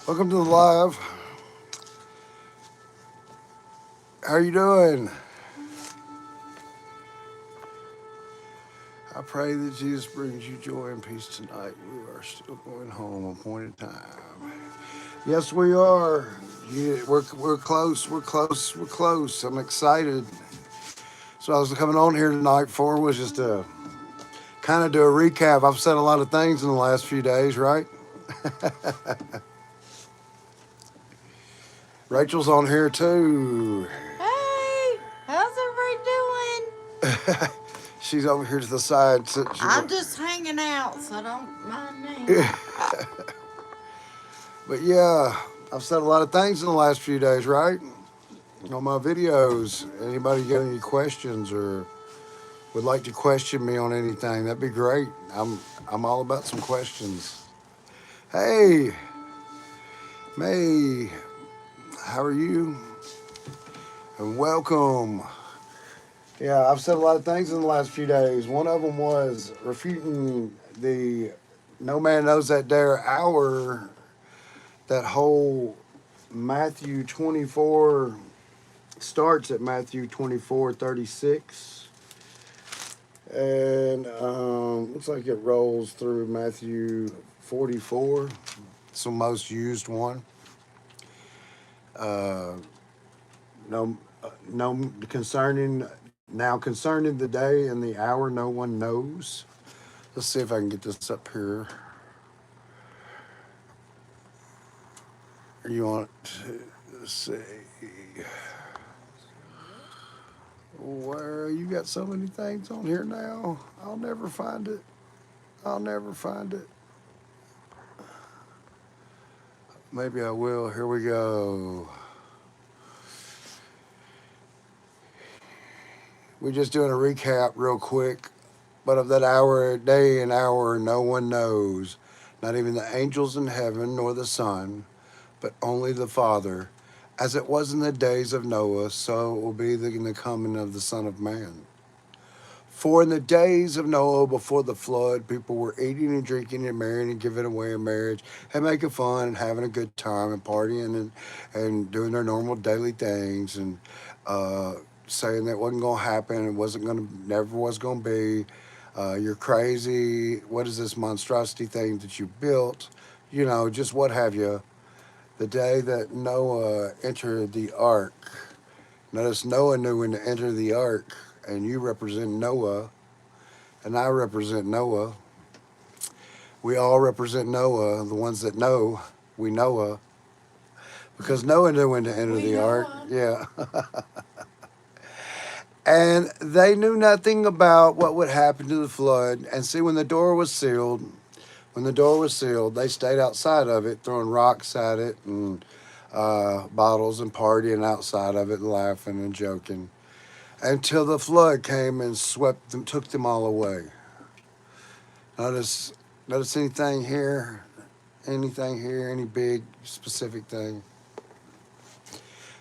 Welcome to the live. How are you doing? I pray that Jesus brings you joy and peace tonight. We are still going home appointed time. Yes, we are. Yeah, we're close. We're close. We're close. I'm excited. So I was coming on here tonight for was just to kind of do a recap. I've said a lot of things in the last few days, right? Rachel's on here too. Hey, how's everybody doing? She's over here to the side. I'm just hanging out, so don't mind me. But yeah, I've said a lot of things in the last few days, right? On my videos. Anybody got any questions or would like to question me on anything? That'd be great. I'm all about some questions. Hey, May, how are you? And welcome. Yeah, I've said a lot of things in the last few days. One of them was refuting the no man knows that dare hour, that whole Matthew 24 starts at Matthew 24:36. And looks like it rolls through Matthew 44. It's the most used one. Uh, no concerning the day and the hour, no one knows. Let's see if I can get this up here. You want to see where you got so many things on here now? I'll never find it. I'll never find it. Maybe I will. Here we go. We're just doing a recap real quick. But of that hour, day and hour, no one knows, not even the angels in heaven nor the Son, but only the Father. As it was in the days of Noah, so it will be in the coming of the Son of Man. For in the days of Noah before the flood, people were eating and drinking and marrying and giving away in marriage and making fun and having a good time and partying and doing their normal daily things and saying that wasn't going to happen, it wasn't going to, never was going to be. You're crazy. What is this monstrosity thing that you built? You know, just what have you. The day that Noah entered the ark, notice Noah knew when to enter the ark, and you represent Noah, and I represent Noah. We all represent Noah, the ones that know, we Noah, because Noah knew when to enter We the know ark. her. Yeah. And they knew nothing about what would happen to the flood. And see, when the door was sealed, they stayed outside of it, throwing rocks at it and bottles and partying outside of it, and laughing and joking, until the flood came and swept them, took them all away. Notice, notice anything here? Anything here? Any big specific thing?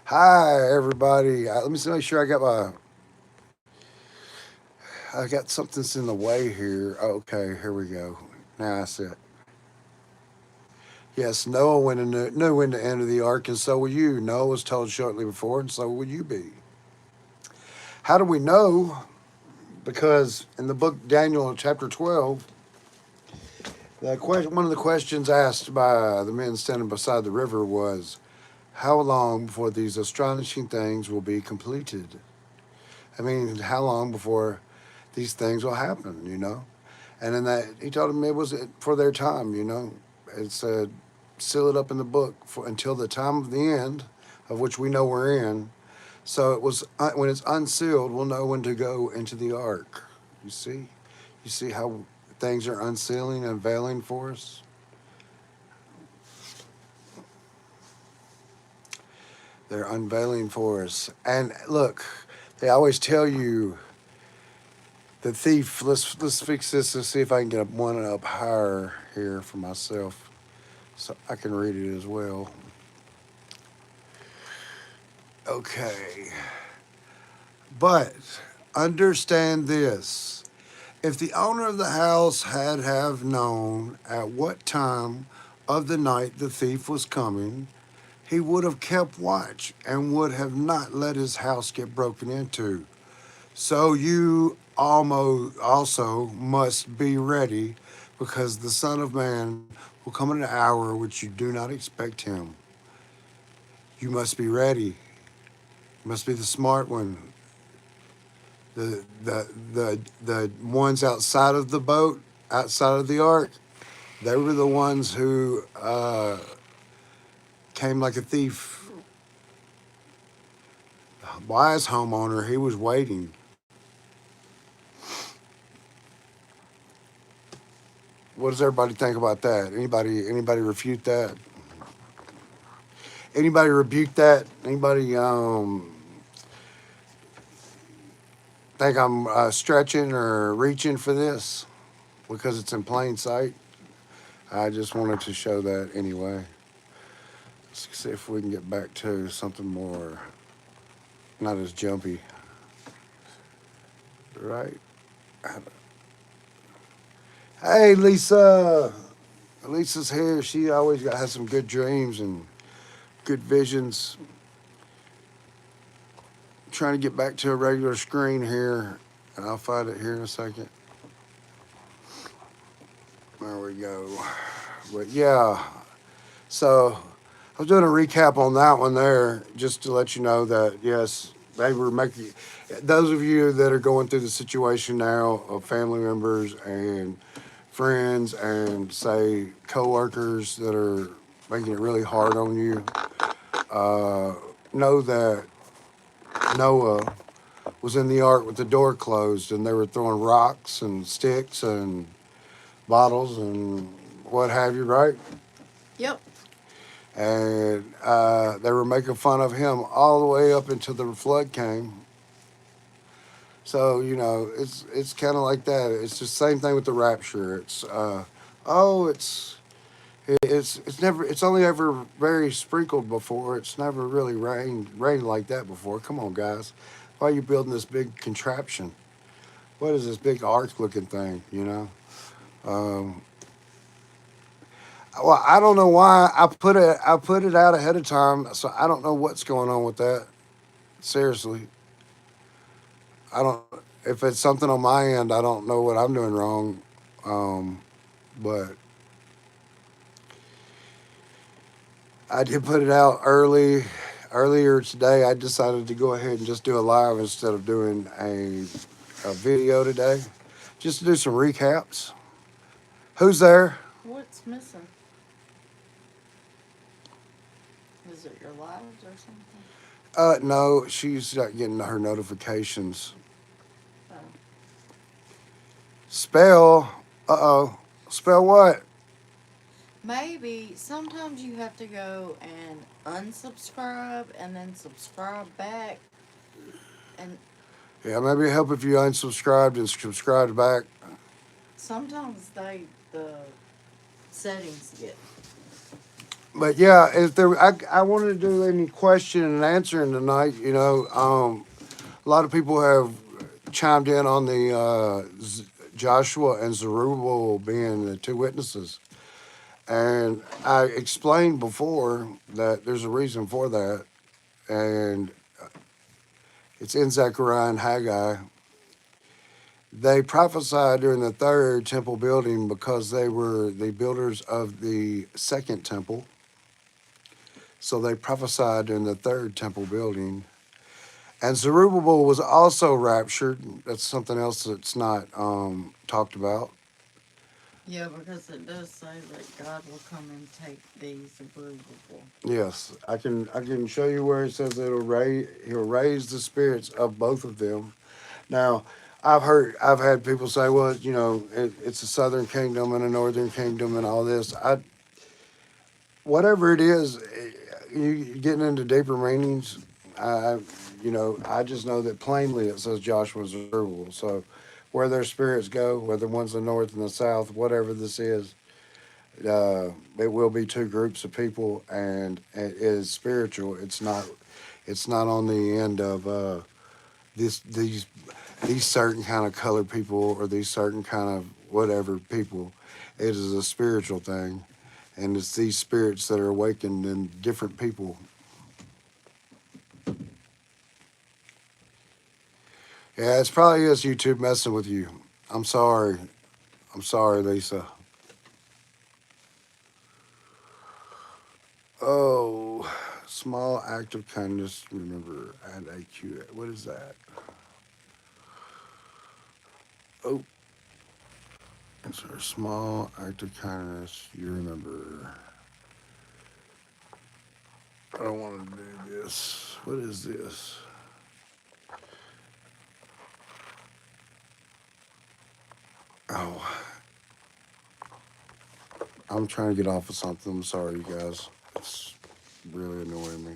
Hi, everybody. Let me make sure I got something's in the way here. Okay, here we go. Now I see it. Yes, Noah knew when to enter the ark, and so will you. Noah was told shortly before, and so will you be. How do we know? Because in the book Daniel, chapter 12, one of the questions asked by the men standing beside the river was, how long before these astonishing things will be completed? I mean, how long before these things will happen, you know? And in that, he told them it was for their time, you know? It said, seal it up in the book for until the time of the end, of which we know we're in. So it was when it's unsealed, we'll know when to go into the ark. You see? You see how things are unsealing, unveiling for us? They're unveiling for us. And look, they always tell you the thief. Let's fix this. Let's see if I can get one up higher here for myself, so I can read it as well. Okay, but understand this: if the owner of the house had have known at what time of the night the thief was coming, he would have kept watch and would have not let his house get broken into. So you almost also must be ready, because the Son of Man will come in an hour which you do not expect him. You must be ready. You must be the smart one. The ones outside of the boat, outside of the ark, they were the ones who came like a thief. The wise homeowner, he was waiting. What does everybody think about that? Anybody refute that? Anybody rebuke that? Anybody think I'm stretching or reaching for this because it's in plain sight? I just wanted to show that anyway. Let's see if we can get back to something more, not as jumpy, right? Hey, Lisa. Lisa's here. She always has some good dreams and good visions. Trying to get back to a regular screen here, and I'll find it here in a second. There we go. But yeah, so I was doing a recap on that one there, just to let you know that yes, they were making. Those of you that are going through the situation now of family members and friends and say coworkers that are making it really hard on you, know that Noah was in the ark with the door closed, and they were throwing rocks and sticks and bottles and what have you, right? Yep. And they were making fun of him all the way up until the flood came. So it's kind of like that. It's the same thing with the rapture. Oh, it's only ever very sprinkled before. It's never really rained like that before. Come on, guys, why are you building this big contraption? What is this big arch looking thing? Um, well, I don't know why I put it out ahead of time, so I don't know what's going on with that. Seriously, I don't. If it's something on my end, I don't know what I'm doing wrong. But I did put it out earlier today. I decided to go ahead and just do a live instead of doing a video today, just to do some recaps. Who's there? What's missing? Is it your lives or something? No, she's not getting her notifications. Oh. Spell. Uh-oh. Spell what? Maybe sometimes you have to go and unsubscribe and then subscribe back. And Yeah, maybe help if you unsubscribed and subscribed back. sometimes the settings get. But yeah, if there, I wanted to do any question and answering tonight. A lot of people have chimed in on the Joshua and Zerubbabel being the two witnesses. And I explained before that there's a reason for that. And it's in Zechariah and Haggai. They prophesied during the third temple building because they were the builders of the second temple. So they prophesied during the third temple building. And Zerubbabel was also raptured. That's something else that's not talked about. Yeah, because it does say that God will come and take these immovable. Yes, I can show you where it says that he'll raise the spirits of both of them. Now, I've had people say, well, it's a southern kingdom and a northern kingdom and all this. Whatever it is, you getting into deeper meanings. I I just know that plainly it says Joshua and Zerubbabel. So where their spirits go, whether one's the north and the south, whatever this is, it will be two groups of people, and it is spiritual. It's not on the end of this these certain kind of colored people or these certain kind of whatever people. It is a spiritual thing, And it's these spirits that are awakened in different people. Yeah, it's probably is YouTube messing with you. I'm sorry. I'm sorry, Lisa. Oh, small act of kindness. Remember, add AQ. What is that? Oh, it's a small act of kindness. You remember. I don't want to do this. What is this? Oh, I'm trying to get off of something. I'm sorry, you guys. It's really annoying me.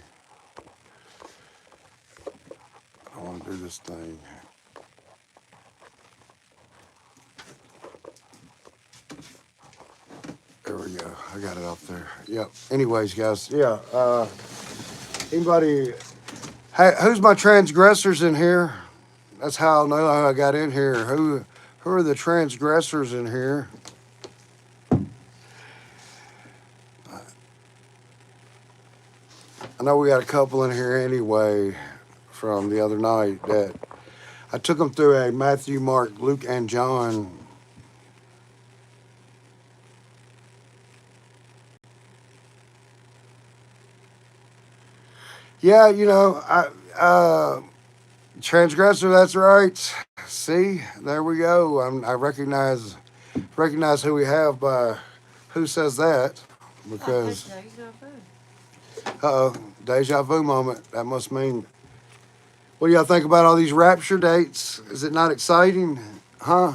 I want to do this thing. There we go. I got it up there. Yep. Anyways, guys. Yeah. Anybody? Hey, who's my transgressors in here? That's how I know how I got in here. Who are the transgressors in here? I know we got a couple in here anyway from the other night that I took them through a Matthew, Mark, Luke, and John. Yeah, transgressor. That's right. See, there we go. I recognize who we have by who says that I had because deja vu. deja vu moment. That must mean. What do y'all think about all these rapture dates? Is it not exciting, huh?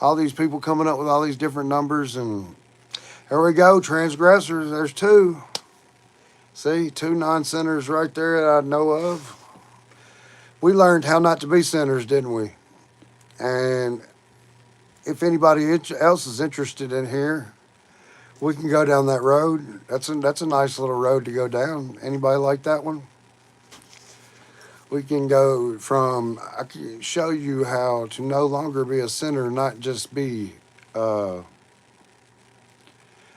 All these people coming up with all these different numbers, and here we go, transgressors. There's two. See, two non-sinners right there that I know of. We learned how not to be sinners, didn't we? And if anybody else is interested in here, we can go down that road. That's a nice little road to go down. Anybody like that one? We can go from. I can show you how to no longer be a sinner, not just be. Uh,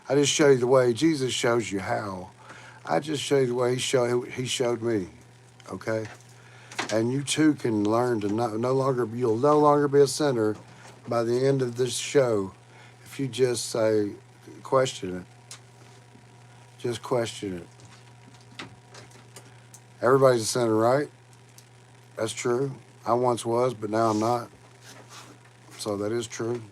I just show you the way Jesus shows you how. I just show you the way he showed me. Okay, and you too can learn to no longer. You'll no longer be a sinner by the end of this show if you just say, question it. Just question it. Everybody's a sinner, right? That's true. I once was, but now I'm not. So that is true.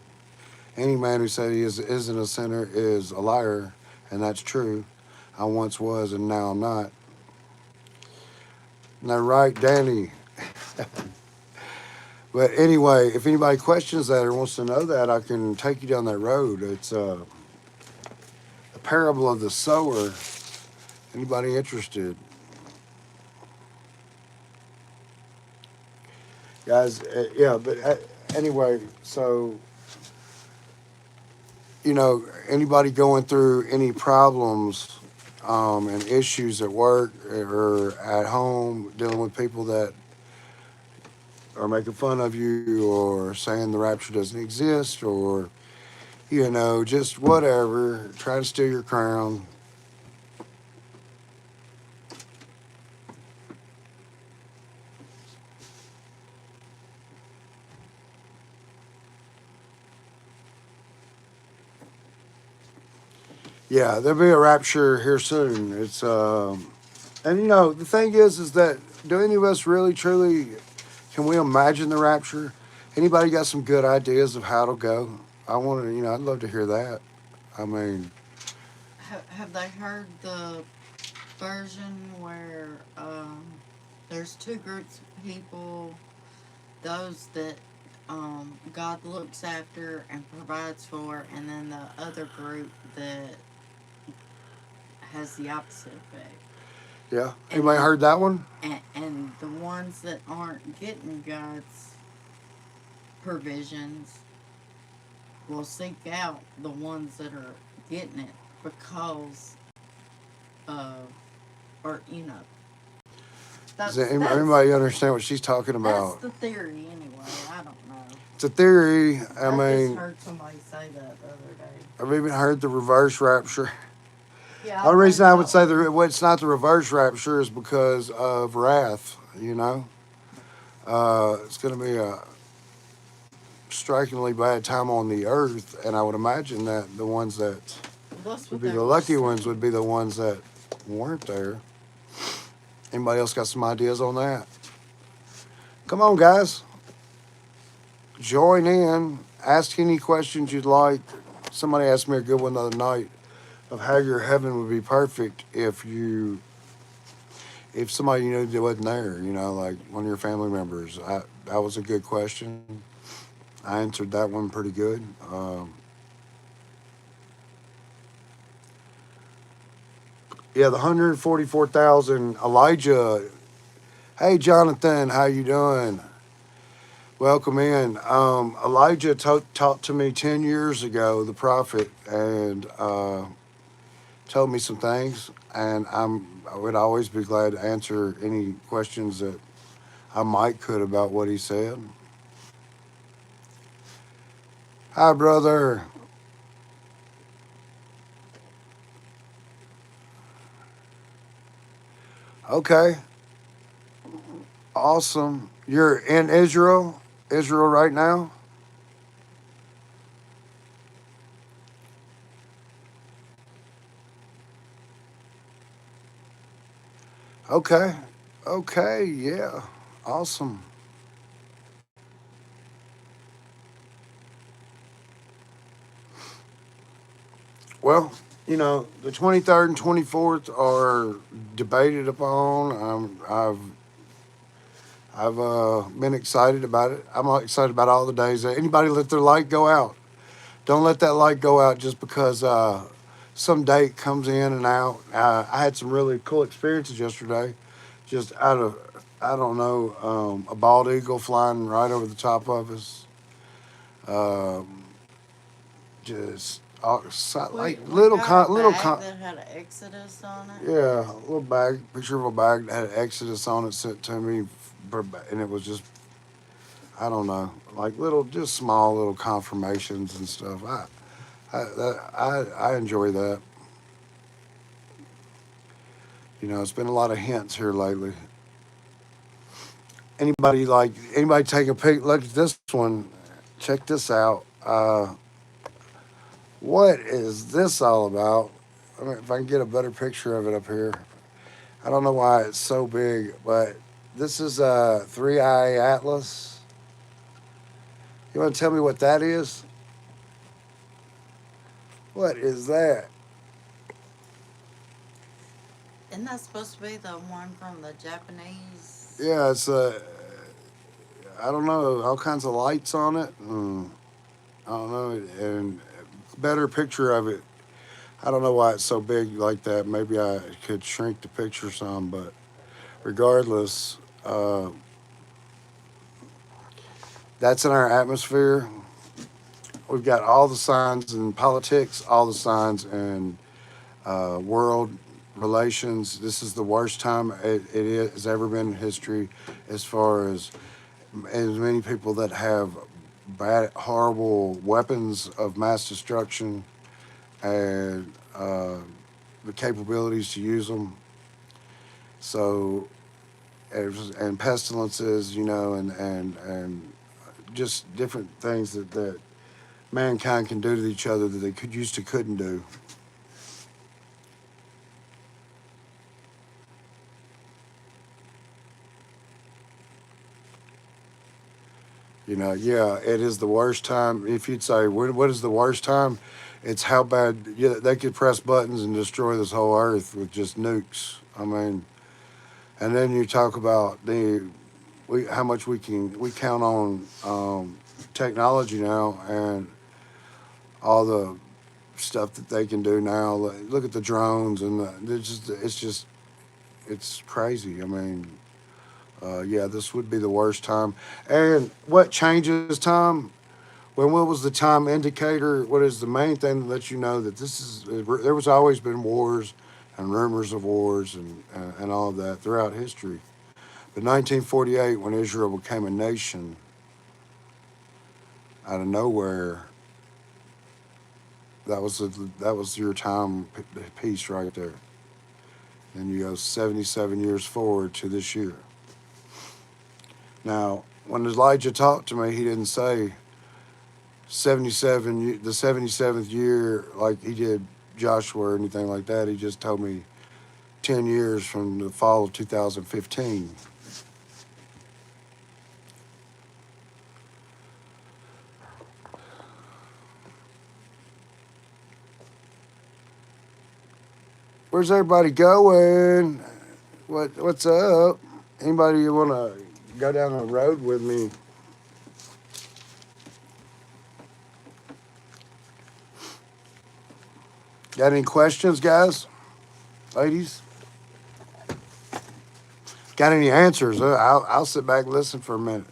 Any man who said isn't a sinner is a liar, and that's true. I once was, and now I'm not. Now, right, Danny? But anyway, if anybody questions that or wants to know that, I can take you down that road. It's the parable of the sower. Anybody interested? Guys, yeah, but anyway, so, anybody going through any problems and issues at work or at home, dealing with people that are making fun of you or saying the rapture doesn't exist or, just whatever, try to steal your crown. Yeah, there'll be a rapture here soon. It's and the thing is that do any of us really truly can we imagine the rapture? Anybody got some good ideas of how to go? I want to, I'd love to hear that. I mean, Have they heard the version where there's two groups of people? Those that God looks after and provides for, and then the other group that has the opposite effect. yeah. And Anybody heard that one? And the ones that aren't getting God's provisions will seek out the ones that are getting it because of, or Does anybody understand what she's talking that's about? the theory anyway. I don't know. It's a theory. I I mean, just heard somebody say that the other day. I've even heard the reverse rapture. Yeah, The I only read reason I would that say one. it's not the reverse rapture is because of wrath. It's going to be a strikingly bad time on the earth, and I would imagine that the ones that Well, that's would what be they the were lucky ones saying. would be the ones that weren't there. Anybody else got some ideas on that? Come on, guys, join in. Ask any questions you'd like. Somebody asked me a good one the other night of how your heaven would be perfect if somebody you knew that wasn't there. Like one of your family members. That was a good question. I answered that one pretty good. Yeah, the 144,000. Elijah. Hey, Jonathan, how you doing? Welcome in. Elijah talked to me 10 years ago, the prophet, and told me some things. And I would always be glad to answer any questions that I might could about what he said. Hi, brother. Okay, awesome. You're in Israel right now? Okay, okay, yeah, awesome. Well, the 23rd and 24th are debated upon. I've been excited about it. I'm excited about all the days. Anybody let their light go out? Don't let that light go out just because some date comes in and out. I had some really cool experiences yesterday. Just out of I don't know, a bald eagle flying right over the top of us. Um, just like We got a little bag that had an Exodus on it. yeah, a little bag, picture of a bag that had Exodus on it sent to me, and it was just, I don't know, like little, just small little confirmations and stuff. I enjoy that. It's been a lot of hints here lately. Anybody take a peek? Look at this one. Check this out. What is this all about? I mean, if I can get a better picture of it up here. I don't know why it's so big, but this is a three eye atlas. You want to tell me what that is? What is that? Isn't that supposed to be the one from the Japanese? Yeah, it's I don't know, all kinds of lights on it. I don't know, and better picture of it. I don't know why it's so big like that. Maybe I could shrink the picture some, but regardless, that's in our atmosphere. We've got all the signs in politics, all the signs in world relations. This is the worst time it has ever been in history, as far as many people that have bad, horrible weapons of mass destruction and the capabilities to use them. So, and pestilences, and just different things that mankind can do to each other that they could used to couldn't do. Yeah, it is the worst time. If you'd say, what is the worst time? It's how bad, yeah, they could press buttons and destroy this whole earth with just nukes. I mean, and then you talk about how much we count on technology now and all the stuff that they can do now. Look at the drones and it's crazy. I mean, yeah, this would be the worst time. And what changes time? What was the time indicator? What is the main thing that lets you know that this is? There was always been wars and rumors of wars and all of that throughout history. But 1948, when Israel became a nation out of nowhere, that was your time piece right there. And you go 77 years forward to this year. Now, when Elijah talked to me, he didn't say 77 the 77th year like he did Joshua or anything like that. He just told me 10 years from the fall of 2015. Where's everybody going? What's up? Anybody want to go down the road with me? Got any questions, guys? Ladies? Got any answers? I'll sit back and listen for a minute.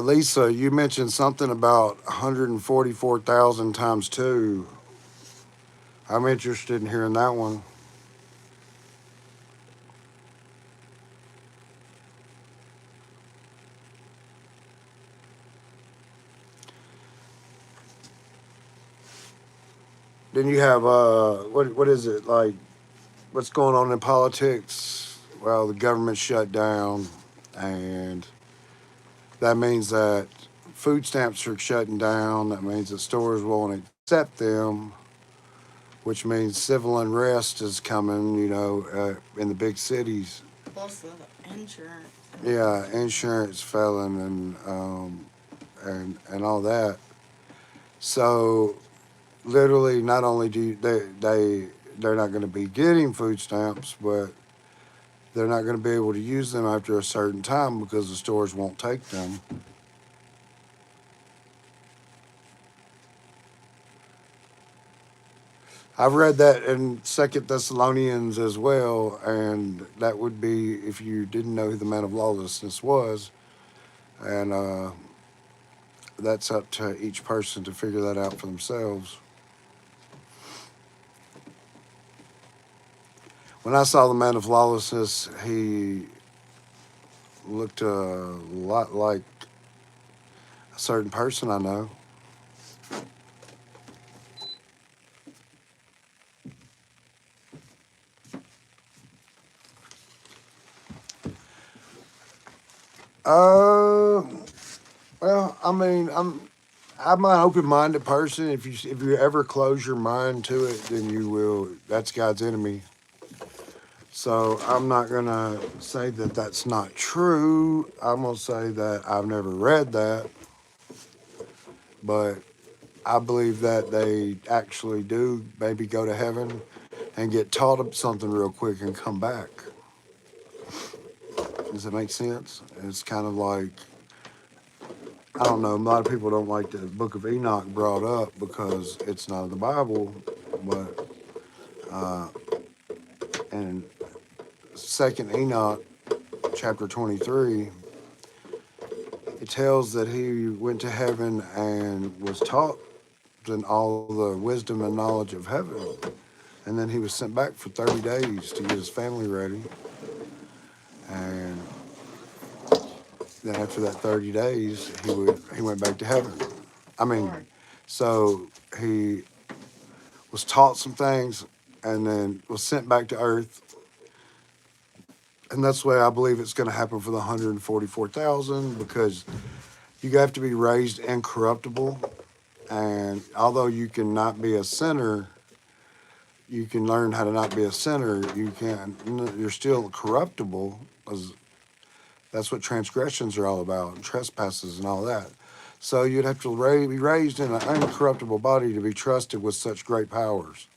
Lisa, you mentioned something about 144,000 times two. I'm interested in hearing that one. Then you have what is it like? What's going on in politics? Well, the government shut down, and that means that food stamps are shutting down. That means that stores won't accept them, which means civil unrest is coming. In the big cities. Plus the insurance. Yeah, insurance felon and all that. So literally, not only they're not going to be getting food stamps, but they're not going to be able to use them after a certain time because the stores won't take them. I've read that in Second Thessalonians as well, and that would be if you didn't know who the man of lawlessness was, and that's up to each person to figure that out for themselves. When I saw the man of lawlessness, he looked a lot like a certain person I know. Uh, well, I mean, I'm an open-minded person. If you ever close your mind to it, then you will. That's God's enemy. So I'm not gonna say that that's not true. I'm gonna say that I've never read that, but I believe that they actually do maybe go to heaven and get taught something real quick and come back. Does that make sense? It's kind of like, I don't know. A lot of people don't like the Book of Enoch brought up because it's not in the Bible, but in Second Enoch, chapter 23, it tells that he went to heaven and was taught in all the wisdom and knowledge of heaven, and then he was sent back for 30 days to get his family ready, and then after that 30 days, he went back to heaven. I mean, Lord. so he was taught some things and then was sent back to earth. And that's the way I believe it's going to happen for the 144,000 because you have to be raised incorruptible. And although you can not be a sinner, you can learn how to not be a sinner. You're still corruptible. That's what transgressions are all about, and trespasses and all that. So you'd have to be raised in an incorruptible body to be trusted with such great powers.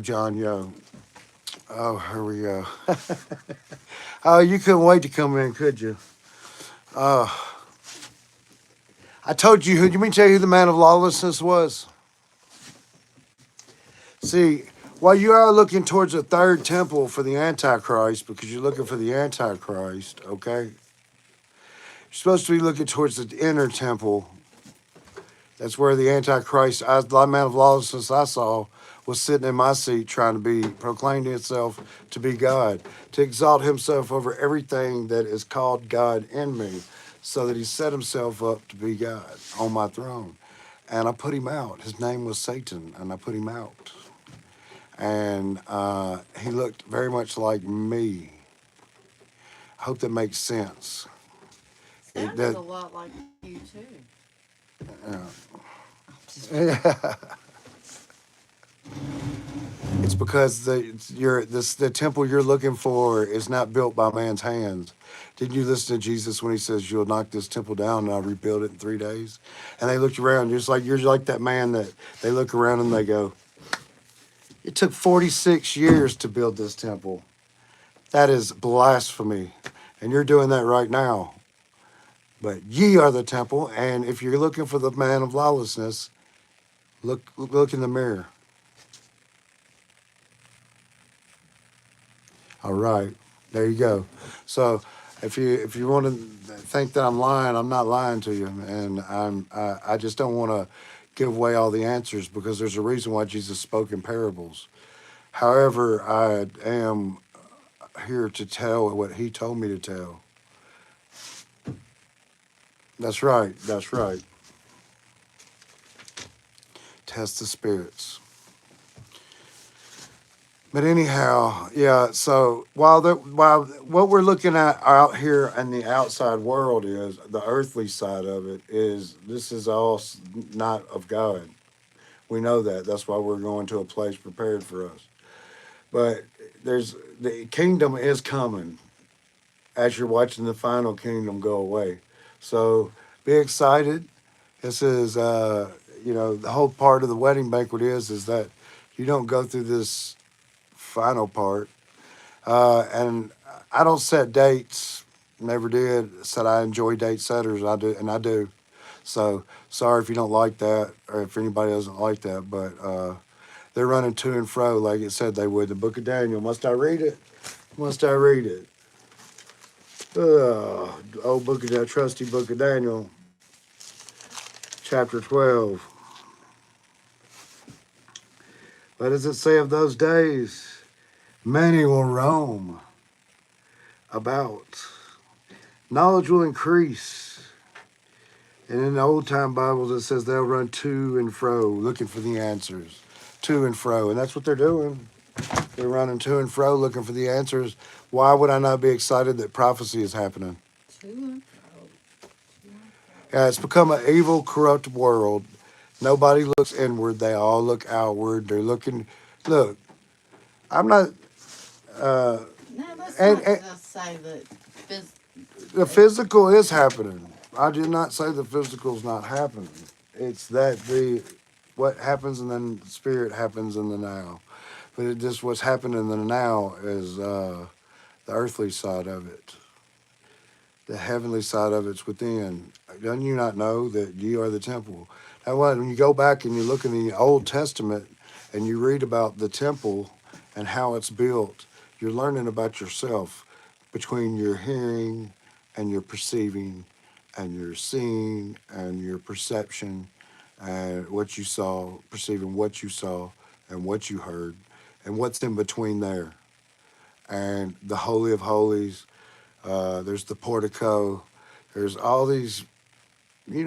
John, yo. Oh, here we go. Oh, you couldn't wait to come in, could you? Uh, I told you, you mean tell you who the man of lawlessness was? See, while you are looking towards a third temple for the Antichrist, because you're looking for the Antichrist, okay? You're supposed to be looking towards the inner temple. That's where the Antichrist, the man of lawlessness I saw, was sitting in my seat trying to be, proclaiming himself to be God, to exalt himself over everything that is called God in me, so that he set himself up to be God on my throne. And I put him out. His name was Satan, and I put him out. And he looked very much like me. I hope that makes sense. Sounded a lot like you too. Yeah. It's because the temple you're looking for is not built by man's hands. Didn't you listen to Jesus when he says you'll knock this temple down and I'll rebuild it in 3 days? And they looked around, you're like that man that they look around and they go, it took 46 years to build this temple. That is blasphemy. And you're doing that right now. But ye are the temple, and if you're looking for the man of lawlessness, look in the mirror. All right, there you go. So, if you want to think that I'm lying, I'm not lying to you, and I just don't want to give away all the answers because there's a reason why Jesus spoke in parables. However, I am here to tell what he told me to tell. That's right. That's right. Test the spirits. But anyhow, yeah. So while what we're looking at out here in the outside world is the earthly side of it is this is all not of God. We know that. That's why we're going to a place prepared for us. But there's the kingdom is coming as you're watching the final kingdom go away. So be excited. This is the whole part of the wedding banquet is that you don't go through this final part. And I don't set dates. Never did. Said I enjoy date setters. I do, and I do. So sorry if you don't like that, or if anybody doesn't like that. But they're running to and fro like it said they would. The Book of Daniel. Must I read it? Must I read it? Old book of that trusty Book of Daniel, chapter 12. What does it say of those days? Many will roam about. Knowledge will increase. And in the old time Bibles, it says they'll run to and fro looking for the answers. To and fro. And that's what they're doing. They're running to and fro looking for the answers. Why would I not be excited that prophecy is happening? To and fro. Yeah, it's become an evil, corrupt world. Nobody looks inward. They all look outward. They're looking. Look, I'm not. Uh, Now, let's and, not and just say that the physical is happening. I did not say the physical's not happening. It's that what happens and then the spirit happens in the now. But it just what's happening in the now is the earthly side of it. The heavenly side of it's within. Don't you not know that ye are the temple? Now, when you go back and you look in the Old Testament and you read about the temple and how it's built, you're learning about yourself between your hearing and your perceiving and your seeing and your perception and what you saw, perceiving what you saw and what you heard and what's in between there. And the Holy of Holies, there's the portico. There's all these, and you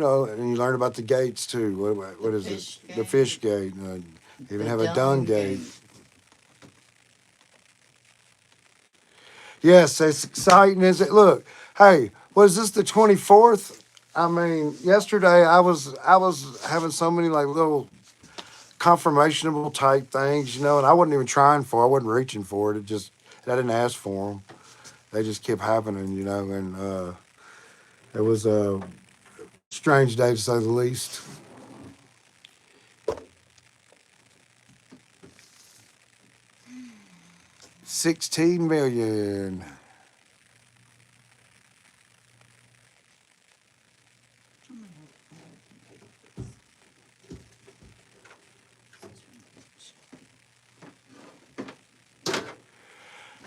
learn about the gates too. What is it? fish The gate, fish gate. And they even the have a dung dung gate. gate. Yes, it's exciting. Is it? Look, hey, was this the 24th? I mean, yesterday I was having so many like little confirmationable type things, and I wasn't even trying for. I wasn't reaching for it. I didn't ask for them. They just kept happening, and it was a strange day to say the least. 16 million.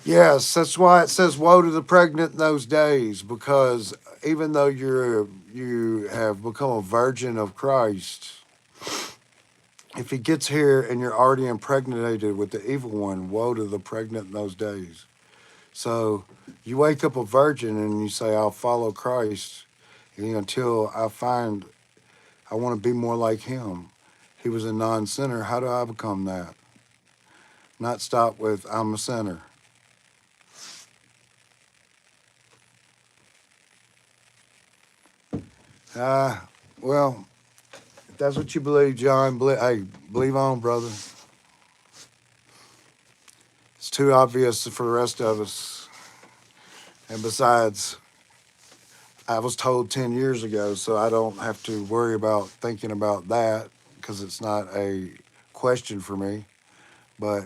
Yes, that's why it says woe to the pregnant in those days, because even though you have become a virgin of Christ, if he gets here and you're already impregnated with the evil one, woe to the pregnant in those days. So you wake up a virgin and you say, I'll follow Christ until I find I want to be more like him. He was a non sinner. How do I become that? Not stop with, I'm a sinner. Well, if that's what you believe, John, hey, believe on, brother. It's too obvious for the rest of us. And besides, I was told 10 years ago, so I don't have to worry about thinking about that because it's not a question for me. But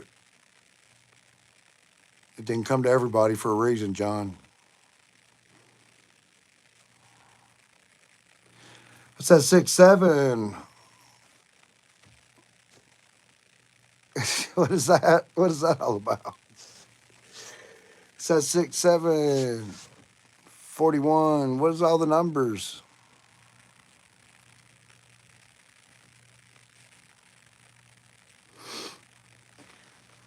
it didn't come to everybody for a reason, John. What's that 6-7? What is that? What is that all about? It says 6-7-41. What is all the numbers?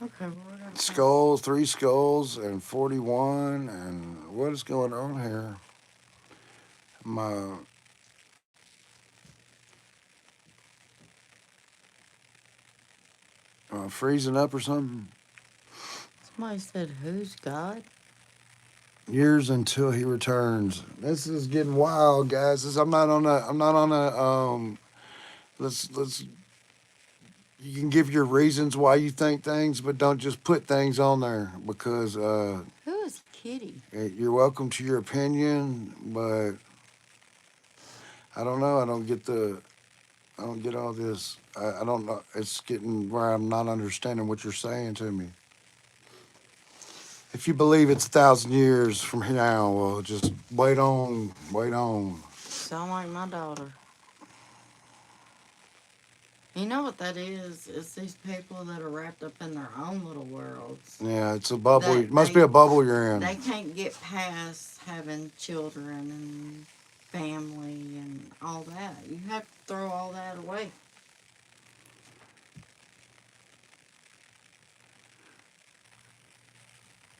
Okay, what I got? Skulls, 3 skulls, and 41. And what is going on here? My freezing up or something? Somebody said, "Who's God?" Years until he returns. This is getting wild, guys. I'm not on a. I'm not on a. Let's. You can give your reasons why you think things, but don't just put things on there because Who is Kitty? you're welcome to your opinion, but I don't know. I don't get the. I don't get all this. I don't know. It's getting where I'm not understanding what you're saying to me. If you believe it's 1,000 years from now, well, just wait on, wait on. Sound like my daughter. You know what that is? It's these people that are wrapped up in their own little worlds. Yeah, it's a bubble. That It must be a bubble you're in. they can't get past having children and family and all that. You have to throw all that away.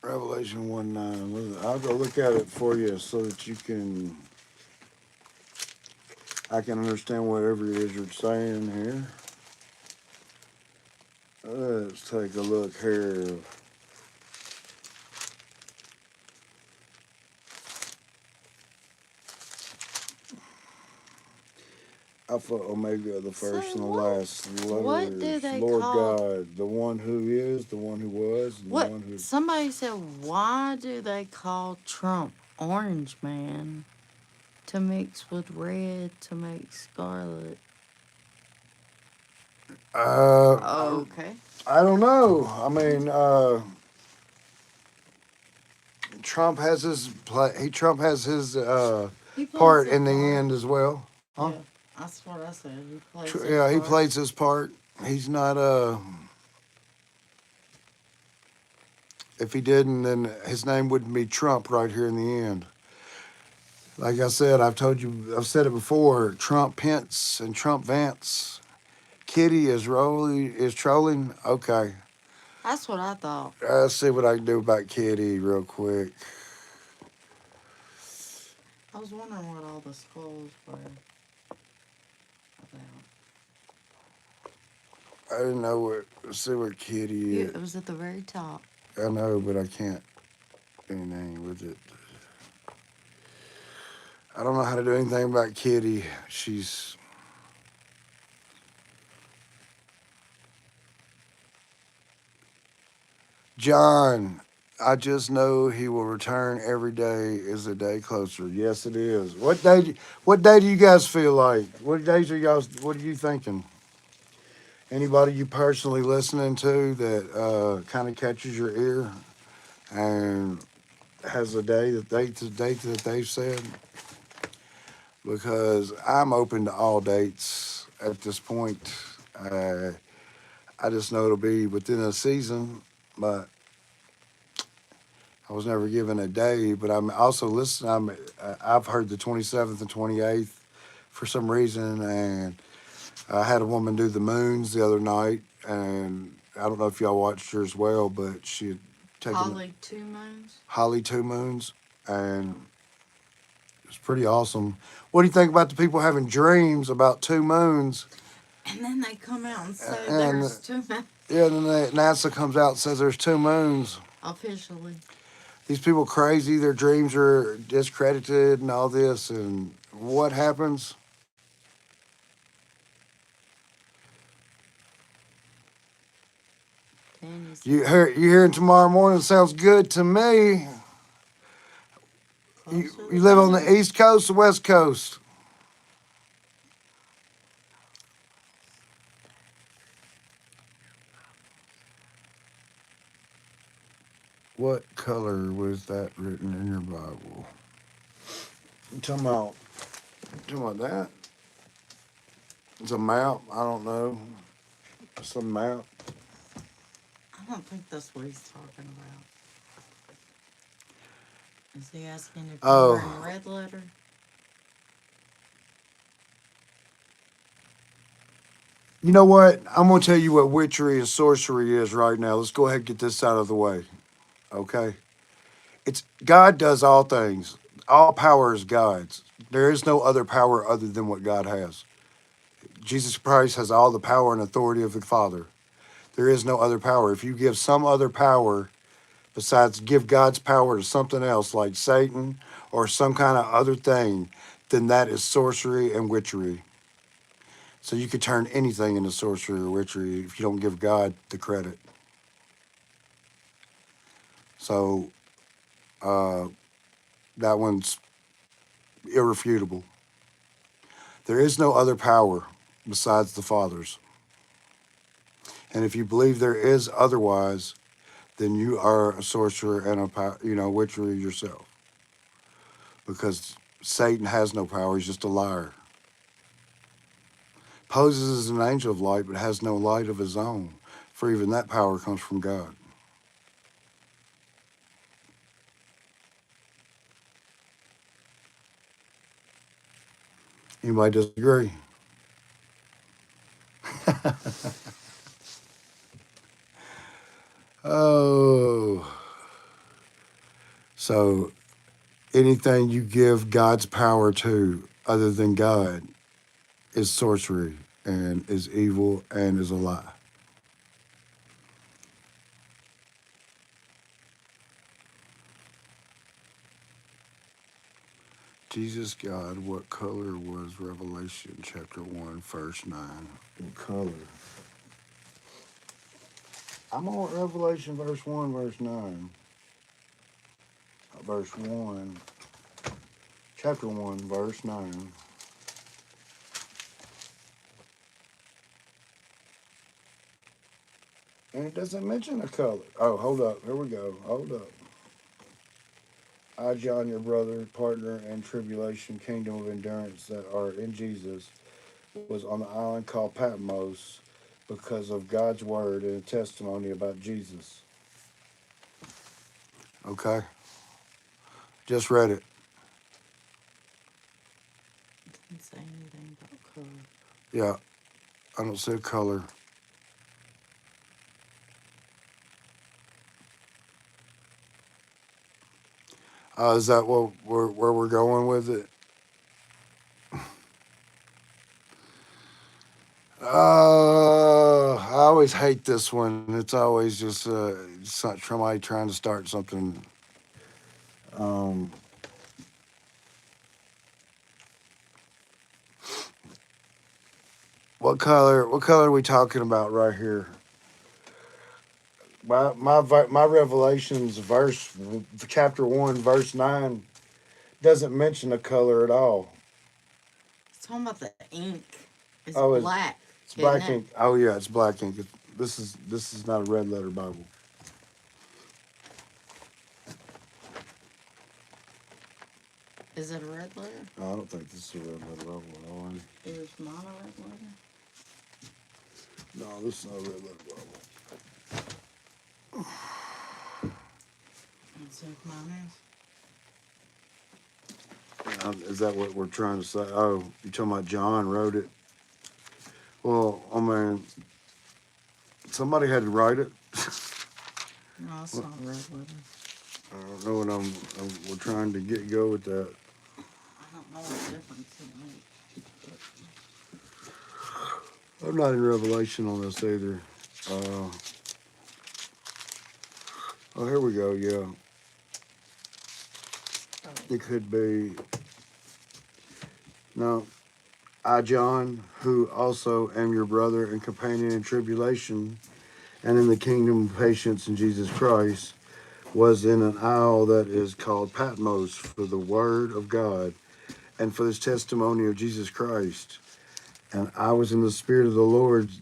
Revelation 1:9. I'll go look at it for you so that I can understand whatever it is you're saying here. Let's take a look here. Alpha, Omega, the first So and the what? last What do letters. they Lord call? God, the one who is, the one who was, and the What? one who. Somebody said, why do they call Trump Orange Man to mix with red to make scarlet? Uh, Okay. I don't know. I mean, Trump has his Trump has his He plays part his in the part. end as well. Huh? Yeah, that's what I said. He plays his Yeah, he part. plays his part. He's not if he didn't, then his name wouldn't be Trump right here in the end. Like I said, I've said it before. Trump Pence and Trump Vance. Kitty is trolling. Okay, That's what I thought. let's see what I can do about Kitty real quick. I was wondering what all the skulls were about. I didn't know what. Let's see where Kitty You, is. it was at the very top. I know, but I can't do anything with it. I don't know how to do anything about Kitty. She's John. I just know he will return every day is a day closer. Yes, it is. What day do you guys feel like? What days are y'all? What are you thinking? Anybody you personally listening to that kind of catches your ear and has a date that they've said? Because I'm open to all dates at this point. I just know it'll be within a season, but I was never given a day, but I'm also listening. I've heard the 27th and 28th for some reason, and I had a woman do the moons the other night, and I don't know if y'all watched her as well, but she had taken Holly two moons. Holly two moons, and it was pretty awesome. What do you think about the people having dreams about two moons? And then they come out and say And there's two moons yeah, then NASA comes out and says there's two moons. officially. These people crazy. Their dreams are discredited and all this. And what happens? You hearing tomorrow morning? Sounds good to me. You live on the East Coast or West Coast? What color was that written in your Bible? You talking about that? It's a map. I don't know. Some map. I don't think that's what he's talking about. Is he asking if you're wearing red letter? You know what? I'm gonna tell you what witchery and sorcery is right now. Let's go ahead and get this out of the way. Okay? It's God does all things. All power is God's. There is no other power other than what God has. Jesus Christ has all the power and authority of the Father. There is no other power. If you give some other power besides give God's power to something else like Satan or some kind of other thing, then that is sorcery and witchery. So you could turn anything into sorcery or witchery if you don't give God the credit. So uh, that one's irrefutable. There is no other power besides the Father's. And if you believe there is otherwise, then you are a sorcerer and witchery yourself. Because Satan has no power; he's just a liar. Poses as an angel of light, but has no light of his own. For even that power comes from God. Anybody disagree? Oh, so anything you give God's power to other than God is sorcery and is evil and is a lie. Jesus God, what color was Revelation chapter 1, verse 9? What color? I'm on Revelation verse 1, verse 9. Verse 1, chapter 1, verse 9. And it doesn't mention a color. Oh, hold up. Here we go. Hold up. I, John, your brother, partner in tribulation, kingdom of endurance that are in Jesus, was on the island called Patmos because of God's word and testimony about Jesus. Okay. Just read it. Didn't say anything about color. Yeah. I don't see a color. Is that where we're going with it? I always hate this one. It's always just somebody trying to start something. Um, what color? What color are we talking about right here? My Revelations verse chapter 1 verse 9 doesn't mention a color at all. It's talking about the ink. It's Oh, black. it's black Isn't it? ink. Oh yeah, it's black ink. This is not a red letter Bible. Is it a red letter? No, I don't think this is a red letter Bible at all. Is mine a red letter? No, this is not a red letter Bible. Let's see if mine Is that what we're trying to say? Oh, you talking about John wrote it? Well, I mean, somebody had to write it. is. No, it's Well, not red letter. I don't know what we're trying to go with that. I don't know what difference it makes. I'm not in Revelation on this either. Uh, oh, here we go. Yeah, Oh, it could be. No, I, John, who also am your brother and companion in tribulation and in the kingdom of patience in Jesus Christ, was in an isle that is called Patmos for the word of God and for this testimony of Jesus Christ. And I was in the Spirit of the Lord's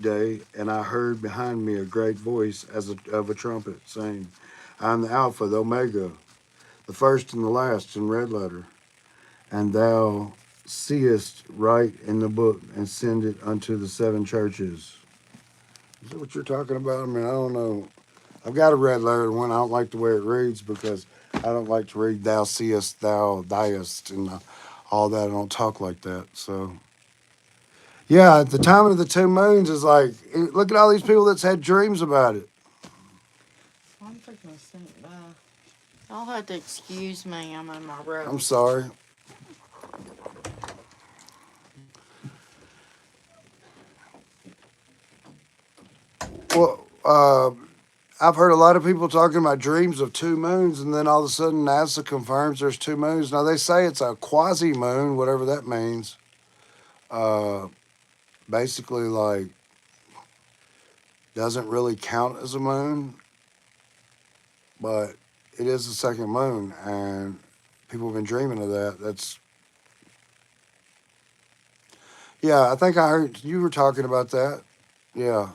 day, and I heard behind me a great voice of a trumpet saying, I am the Alpha, the Omega, the first and the last in red letter. And thou seest, write in the book and send it unto the seven churches. Is that what you're talking about? I mean, I don't know. I've got a red letter one. I don't like the way it reads because I don't like to read thou seest, thou diest, and all that. I don't talk like that. So, yeah, the timing of the two moons is like, look at all these people that's had dreams about it. I'm freaking send it back. Y'all have to excuse me. I'm in my robe. I'm sorry. Well, I've heard a lot of people talking about dreams of two moons, and then all of a sudden NASA confirms there's two moons. Now they say it's a quasi moon, whatever that means. Uh, Basically, like, doesn't really count as a moon, but it is the second moon, and people have been dreaming of that. That's Yeah. I think I heard you were talking about that. Yeah,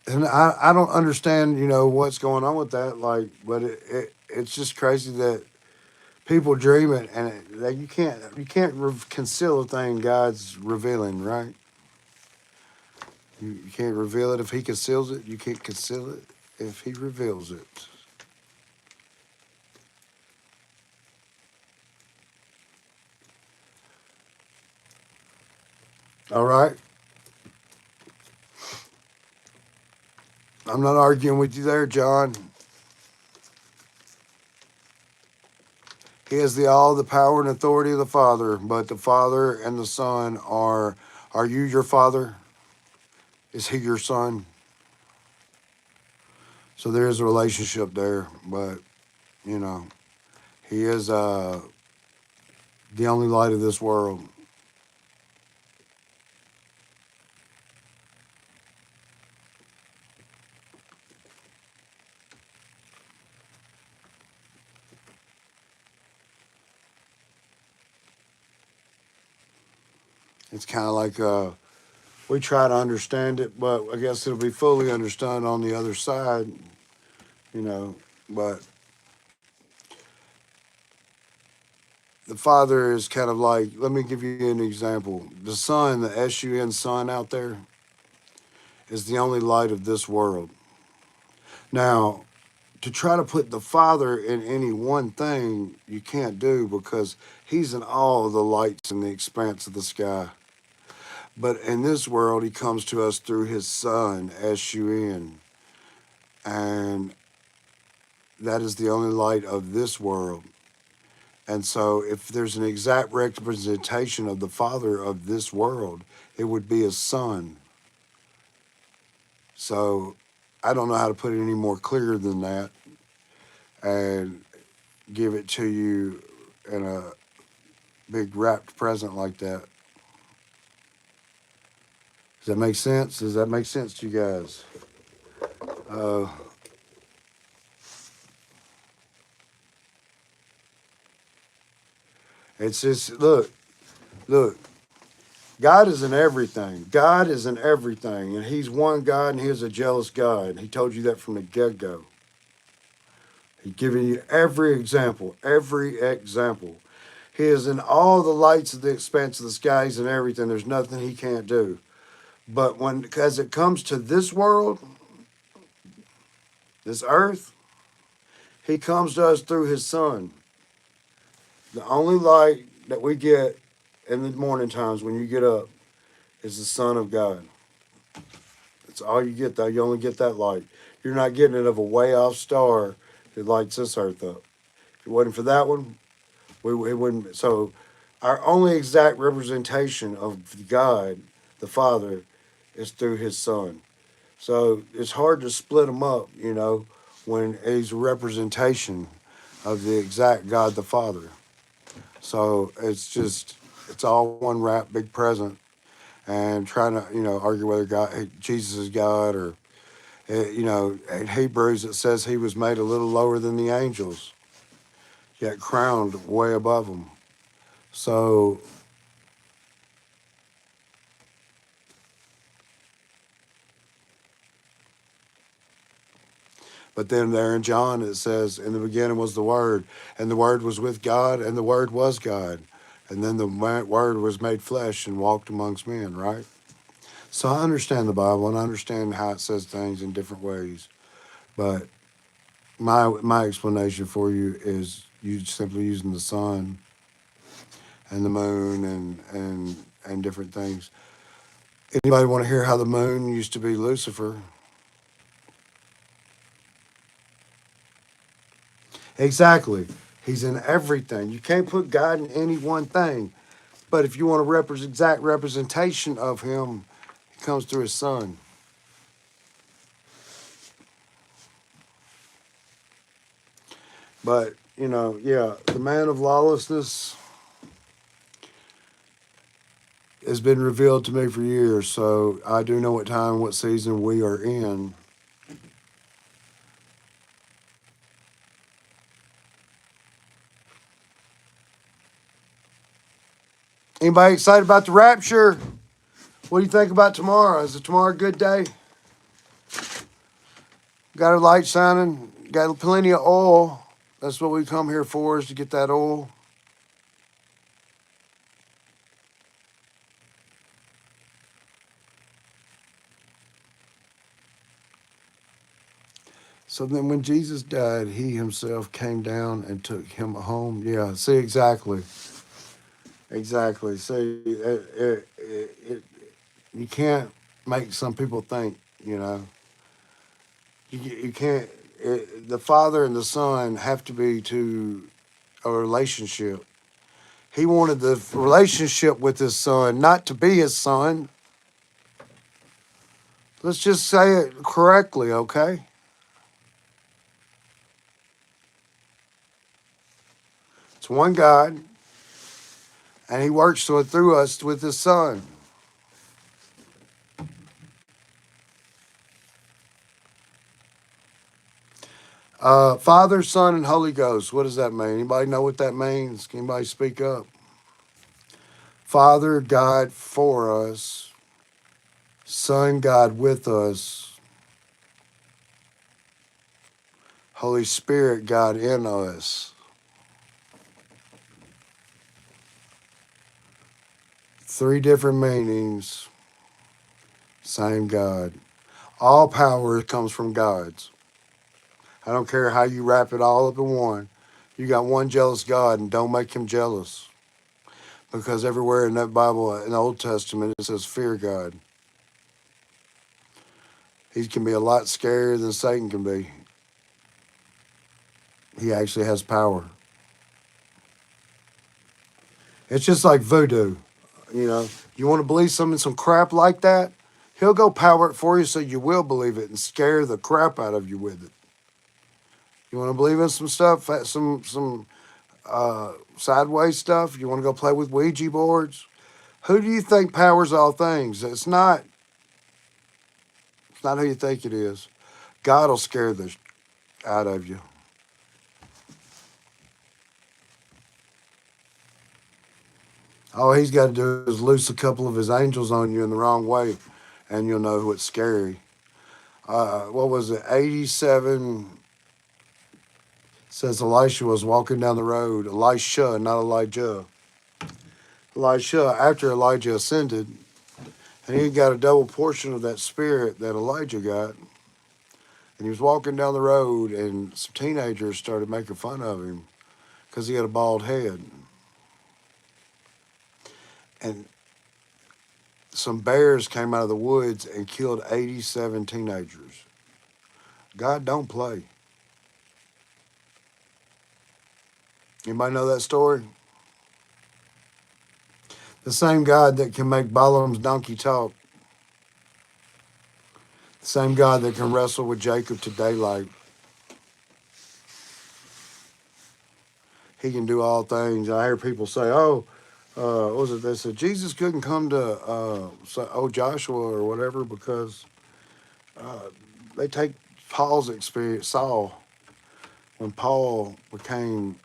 and I don't understand, what's going on with that. Like, but it's just crazy that people dream it, and that you can't conceal a thing God's revealing, right? You can't reveal it if He conceals it. You can't conceal it if He reveals it. All right. I'm not arguing with you there, John. He has all the power and authority of the Father, but the Father and the Son are. Are you your Father? Is He your Son? So there is a relationship there, but you know, He is the only light of this world. It's kind of like we try to understand it, but I guess it'll be fully understood on the other side, you know. But the Father is kind of like, let me give you an example. The sun, the sun sun out there, is the only light of this world. Now, to try to put the Father in any one thing, you can't do because He's in all of the lights in the expanse of the sky. But in this world, He comes to us through His Son, sun, and that is the only light of this world. And so, if there's an exact representation of the Father of this world, it would be His Son. So, I don't know how to put it any more clear than that and give it to you in a big wrapped present like that. Does that make sense? Does that make sense to you guys? Uh, it's just look. God is in everything. God is in everything, and He's one God, and He is a jealous God. He told you that from the get-go. He's giving you every example, every example. He is in all the lights of the expanse of the skies and everything. There's nothing He can't do. But as it comes to this world, this earth, He comes to us through his son. The only light that we get in the morning times when you get up is the Son of God. That's all you get, though. You only get that light. You're not getting it of a way off star that lights this earth up. If it wasn't for that one, it wouldn't. So, our only exact representation of God, the Father, is through His Son. So it's hard to split them up, when He's a representation of the exact God, the Father. So it's all one wrap, big present, and trying to argue whether Jesus is God or in Hebrews it says He was made a little lower than the angels, yet crowned way above them. So, but then there in John it says, "In the beginning was the Word, and the Word was with God, and the Word was God, and then the Word was made flesh and walked amongst men." Right. So I understand the Bible and I understand how it says things in different ways, but my explanation for you is you simply using the sun and the moon and different things. Anybody want to hear how the moon used to be Lucifer? Exactly. He's in everything. You can't put God in any one thing. But if you want a exact representation of him, it comes through his son. But, yeah, the man of lawlessness has been revealed to me for years, so I do know what time, what season we are in. Anybody excited about the rapture? What do you think about tomorrow? Is it tomorrow a good day? Got our light shining, got plenty of oil. That's what we come here for, is to get that oil. So then when Jesus died, he himself came down and took him home. Yeah, see, exactly. Exactly. See, you can't make some people think, you know. You can't, the father and the son have to be to a relationship. He wanted the relationship with his son, not to be his son. Let's just say it correctly, okay? It's one God, and he works through us with his son. Father, Son, and Holy Ghost. What does that mean? Anybody know what that means? Can anybody speak up? Father, God for us. Son, God with us. Holy Spirit, God in us. Three different meanings, same God. All power comes from God's. I don't care how you wrap it all up in one. You got one jealous God, and don't make him jealous. Because everywhere in that Bible, in the Old Testament, it says fear God. He can be a lot scarier than Satan can be. He actually has power. It's just like voodoo. You want to believe some crap like that? He'll go power it for you so you will believe it and scare the crap out of you with it. You want to believe in some stuff, some sideways stuff? You want to go play with Ouija boards? Who do you think powers all things? It's not. It's not who you think it is. God will scare the out of you. All he's got to do is loose a couple of his angels on you in the wrong way, and you'll know what's scary. What was it? 87 says Elisha was walking down the road. Elisha, not Elijah. Elisha, after Elijah ascended, and he got a double portion of that spirit that Elijah got. And he was walking down the road, and some teenagers started making fun of him because he had a bald head. And some bears came out of the woods and killed 87 teenagers. God don't play. Anybody know that story? The same God that can make Balaam's donkey talk, the same God that can wrestle with Jacob to daylight, he can do all things. I hear people say, oh, what was it? They said Jesus couldn't come to Joshua or whatever because uh, they take Paul's experience, Saul, when Paul became,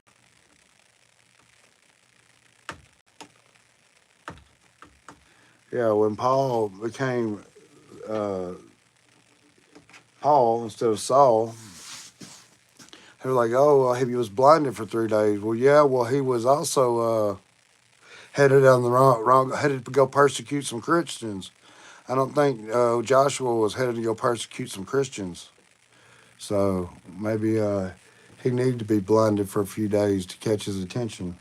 when Paul became uh, Paul instead of Saul. They were like, oh, well, he was blinded for 3 days. Well, yeah, well, he was also headed down the headed to go persecute some Christians. I don't think Joshua was headed to go persecute some Christians. So maybe he needed to be blinded for a few days to catch his attention.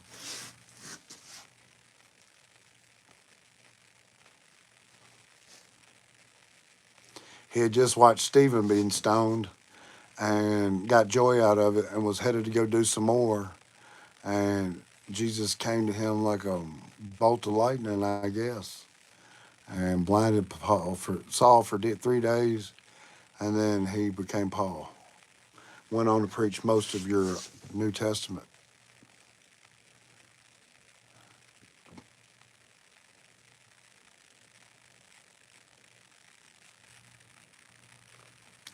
He had just watched Stephen being stoned and got joy out of it and was headed to go do some more. And Jesus came to him like a bolt of lightning, I guess, and blinded Saul for 3 days, and then he became Paul. Went on to preach most of your New Testament.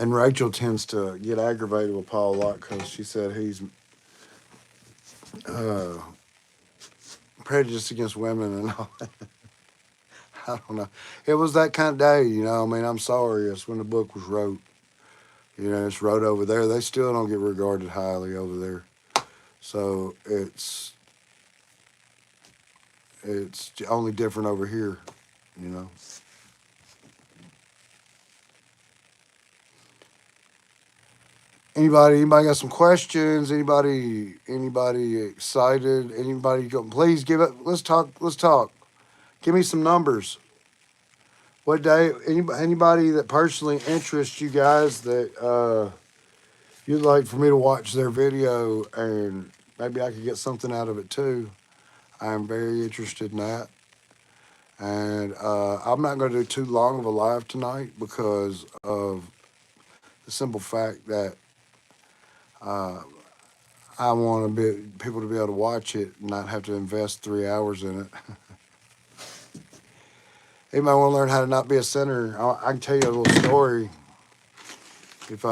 And Rachel tends to get aggravated with Paul a lot because she said he's uh, prejudiced against women and all. I don't know. It was that kind of day, you know. I mean, I'm sorry. It's when the book was wrote. You know, it's wrote over there. They still don't get regarded highly over there. So it's only different over here, you know. Anybody got some questions? Anybody excited? Anybody go? Please give it. Let's talk. Let's talk. Give me some numbers. What day? Anybody that personally interests you guys that you'd like for me to watch their video and maybe I could get something out of it too. I'm very interested in that. And I'm not going to do too long of a live tonight because of the simple fact that uh, I want people to be able to watch it and not have to invest 3 hours in it. Anybody want to learn how to not be a sinner? I can tell you a little story. If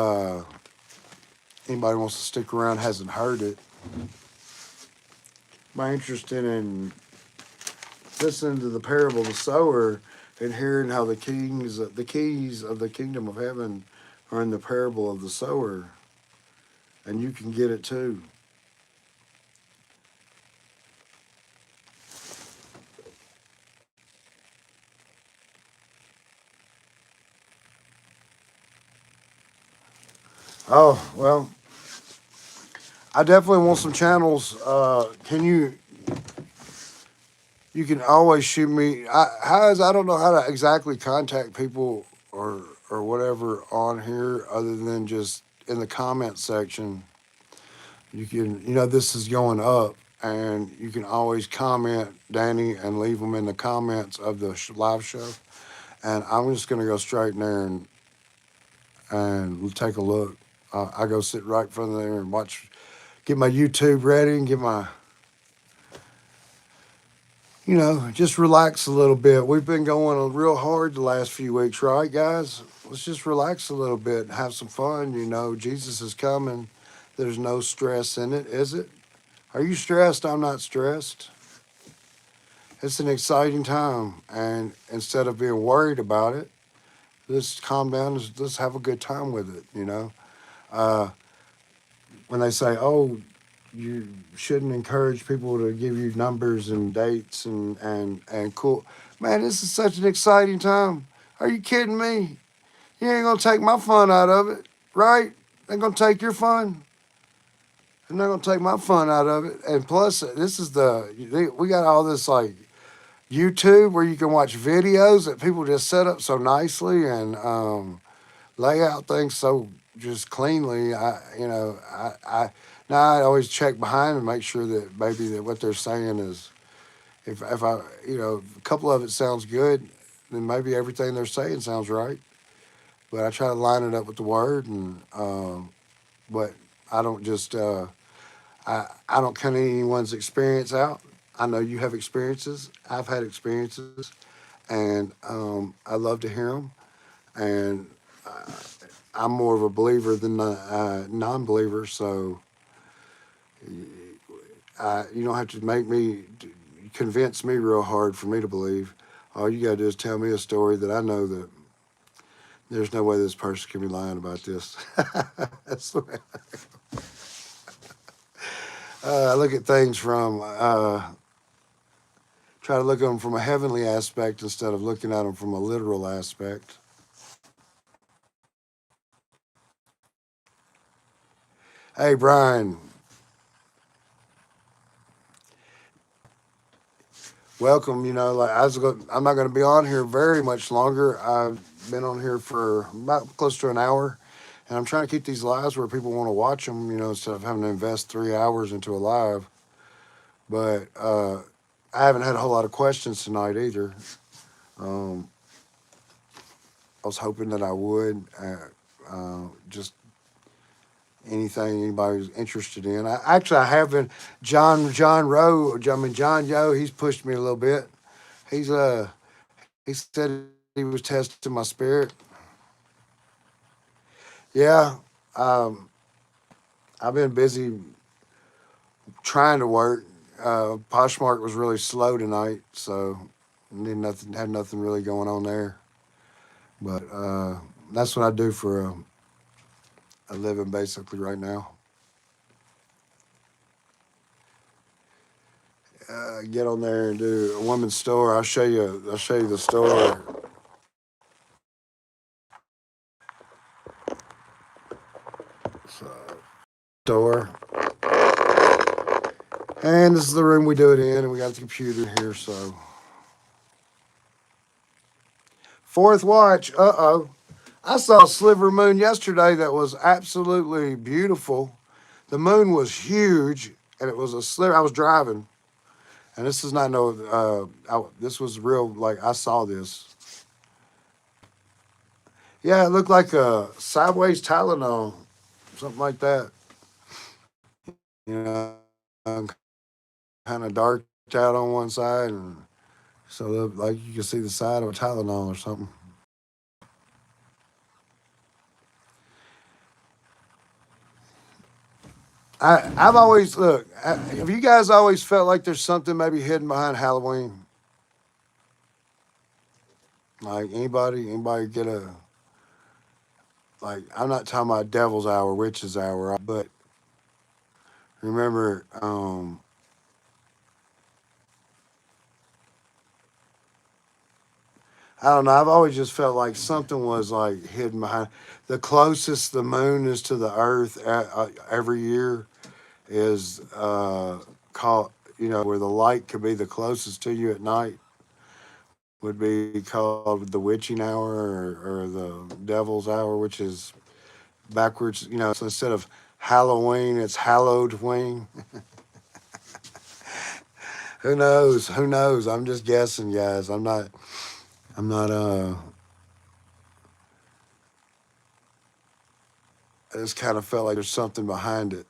anybody wants to stick around, hasn't heard it, my interested in listening to the parable of the sower and hearing how the keys of the kingdom of heaven are in the parable of the sower, and you can get it too. Oh well, I definitely want some channels. Can you? You can always shoot me. I don't know how to exactly contact people or whatever on here other than just in the comment section. You can, this is going up, and you can always comment, Danny, and leave them in the comments of the live show. And I'm just gonna go straight in there and we'll take a look. I go sit right in front of there and watch, get my YouTube ready, and get my, just relax a little bit. We've been going real hard the last few weeks, right, guys? Let's just relax a little bit and have some fun. Jesus is coming. There's no stress in it, is it? Are you stressed? I'm not stressed. It's an exciting time. And instead of being worried about it, let's calm down. Let's have a good time with it. Uh, when they say, oh, you shouldn't encourage people to give you numbers and dates and cool. Man, this is such an exciting time. Are you kidding me? You ain't going to take my fun out of it, right? They're gonna take your fun. They're not gonna take my fun out of it. And plus, this is we got all this like YouTube where you can watch videos that people just set up so nicely and lay out things so just cleanly. I now I always check behind and make sure that maybe that what they're saying is if I a couple of it sounds good, then maybe everything they're saying sounds right. But I try to line it up with the word and but I don't just I don't cut anyone's experience out. I know you have experiences. I've had experiences, and I love to hear them. And I'm more of a believer than a non-believer, so you don't have to make me convince me real hard for me to believe. All you gotta do is tell me a story that I know that there's no way this person can be lying about this. That's the way I look at things from. Try to look at them from a heavenly aspect instead of looking at them from a literal aspect. Hey, Brian, welcome. Like I'm not going to be on here very much longer. I've been on here for about close to an hour, and I'm trying to keep these lives where people want to watch them. Instead of having to invest 3 hours into a live. But I haven't had a whole lot of questions tonight either. Um, I was hoping that I would. Just anything anybody's interested in. I have been John Rowe. I mean John Yo. He's pushed me a little bit. He's he said he was testing my spirit. Yeah, um, I've been busy trying to work. Poshmark was really slow tonight, so did nothing had nothing really going on there. But that's what I do for a living basically right now. Get on there and do a woman's store. I'll show you. I'll show you the store. So, store. And this is the room we do it in, and we got the computer here. So, fourth watch. Uh-oh. I saw a sliver moon yesterday that was absolutely beautiful. The moon was huge, and it was a sliver. I was driving, and this is not no. This was real. Like I saw this. Yeah, it looked like a sideways Tylenol, something like that. Kind of dark out on one side, and so like you can see the side of a Tylenol or something. I've always look. Have you guys always felt like there's something maybe hidden behind Halloween? Like anybody get a like? I'm not talking about Devil's Hour, Witch's Hour, but remember, I don't know. I've always just felt like something was like hidden behind. The closest the moon is to the Earth every year is called. Where the light could be the closest to you at night would be called the witching hour or the devil's hour, which is backwards. So instead of Halloween, it's hallowed wing. Who knows? Who knows? I'm just guessing, guys. I'm not. I'm not. I just kind of felt like there's something behind it.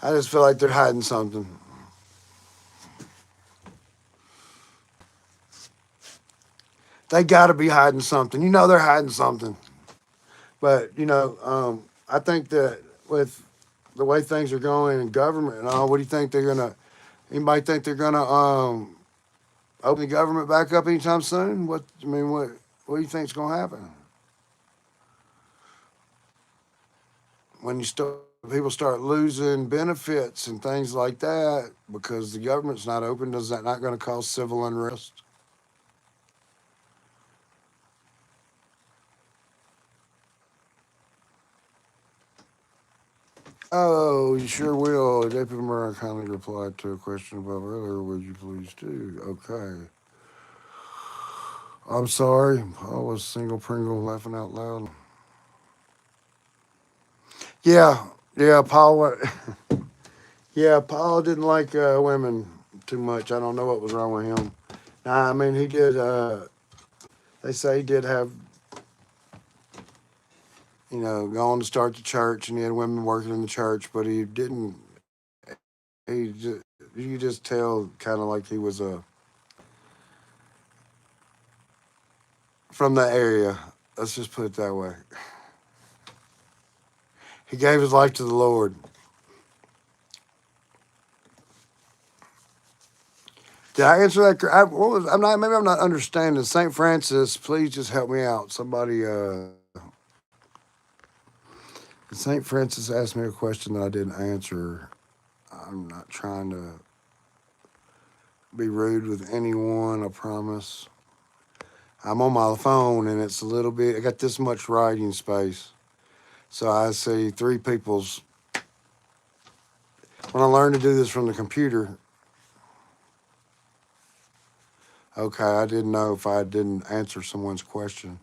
I just feel like they're hiding something. They got to be hiding something. They're hiding something. But I think that with the way things are going in government and all, what do you think they're gonna? Anybody think they're gonna open the government back up anytime soon? What do you think's gonna happen when you start people start losing benefits and things like that because the government's not open, is that not going to cause civil unrest? Oh, you sure will. Deputy Murray kindly replied to a question above earlier. Would you please do? Okay. I'm sorry. I was single Pringle laughing out loud. Yeah, yeah, Paul. Yeah, Paul didn't like women too much. I don't know what was wrong with him. Nah, I mean he did. They say he did have, going to start the church, and he had women working in the church, but he didn't. He just, you just tell kind of like he was from the area. Let's just put it that way. He gave his life to the Lord. Did I answer that? What was, I'm not. Maybe I'm not understanding. Saint Francis, please just help me out. Somebody. Saint Francis asked me a question that I didn't answer. I'm not trying to be rude with anyone. I promise. I'm on my phone and it's a little bit. I got this much writing space, so I see three people's. When I learned to do this from the computer, okay, I didn't know if I didn't answer someone's question.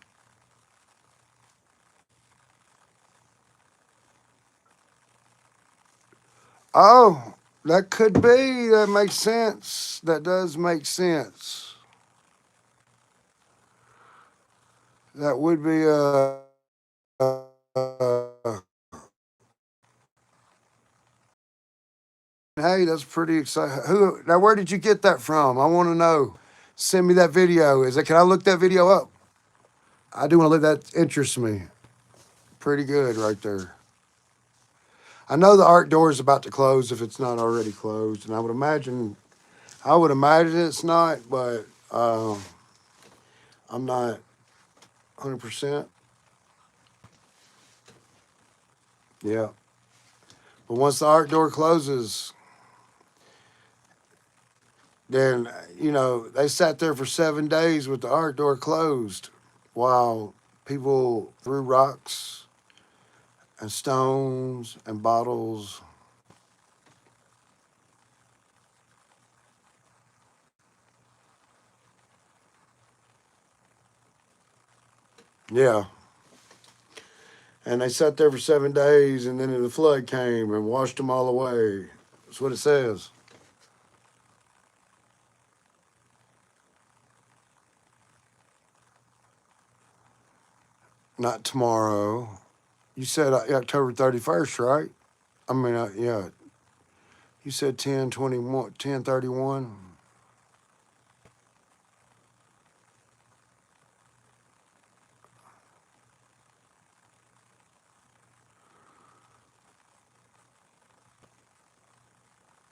Oh, that could be. That makes sense. That does make sense. That would be hey, that's pretty exciting. Who now? Where did you get that from? I want to know. Send me that video. Is it? Can I look that video up? I do want to look. That interests me. Pretty good right there. I know the art door is about to close if it's not already closed, and I would imagine it's not, but I'm not 100%. Yeah, but once the art door closes, then they sat there for 7 days with the art door closed, while people threw rocks and stones and bottles. Yeah, and they sat there for 7 days, and then the flood came and washed them all away. That's what it says. Not tomorrow. You said October 31st, right? I mean, yeah. You said 10/21, 10/31.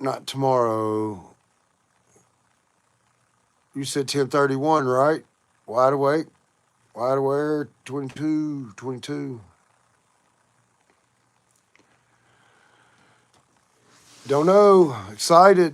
Not tomorrow. You said 10/31, right? Wide awake. Wide aware. 22, 22. Don't know. Excited.